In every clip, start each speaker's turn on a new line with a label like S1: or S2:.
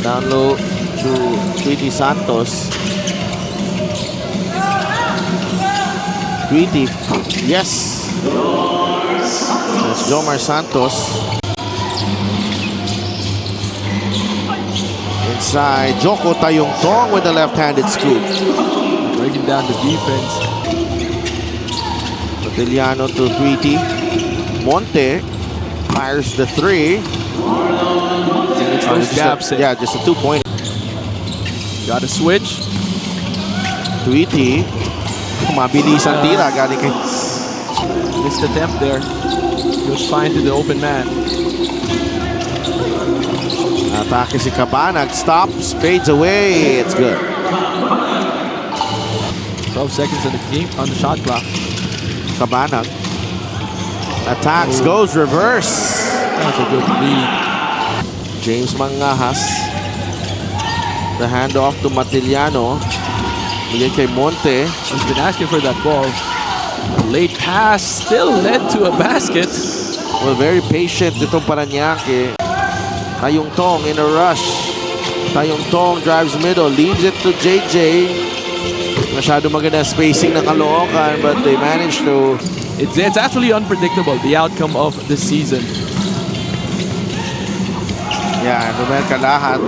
S1: Down low to Tweety Santos. Tweety, yes. That's Jomar Santos. Inside, Joko Tayong-Tong with the left-handed scoop.
S2: Breaking down the defense.
S1: Patiliano to Tweety. Monte fires the three.
S2: And it's those gaps.
S1: Yeah, just a 2-point.
S2: Got to switch.
S1: Tweety. Mabilisan tira. Galing kay...
S2: Missed attempt there. Goes fine to the open man.
S1: Atake si Cabanag. Stops. Fades away. It's good.
S2: 12 seconds on the game, on the shot clock.
S1: Cabanag. Attacks. Goes reverse.
S2: That's a good lead.
S1: James Mangahas. The handoff to Matiliano. Bigay kay Monte.
S2: He's been asking for that ball. A late pass still led to a basket.
S1: Well, very patient itong Paranaque. Tayong-Tong in a rush. Tayong-Tong drives middle. Leaves it to JJ. Masyado maganda spacing ng Caloocan, but they managed to...
S2: It's actually unpredictable, the outcome of the season.
S1: Yeah, Romel Calahat.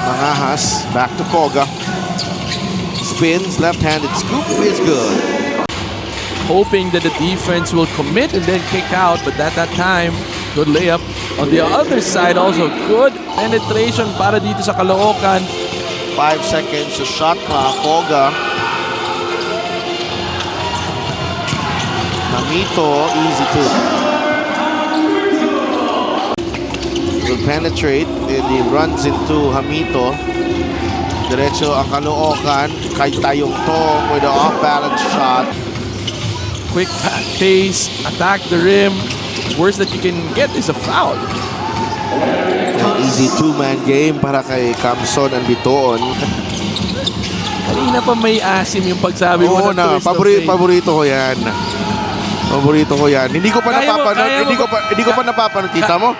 S1: Mangahas, back to Koga. Spins, left-handed scoop is good.
S2: Hoping that the defense will commit and then kick out, but at that time, good layup. On the other side also, good penetration para dito sa Caloocan.
S1: 5 seconds to shot clock. Koga. Hamito, easy two. Will penetrate and he runs into Hamito. Diretso ang Caloocan. Kay Tayong-Tong with the off-balance shot.
S2: Quick pace, attack the rim. Worst that you can get is a foul.
S1: An easy two-man game para kay Camson and Bitoon.
S2: Kanina pa may asim yung pagsabi mo.
S1: Oo na, paborito ko yan. Paborito ko yan. Hindi ko pa napapanood. Hindi ko pa napapanood. Kita mo?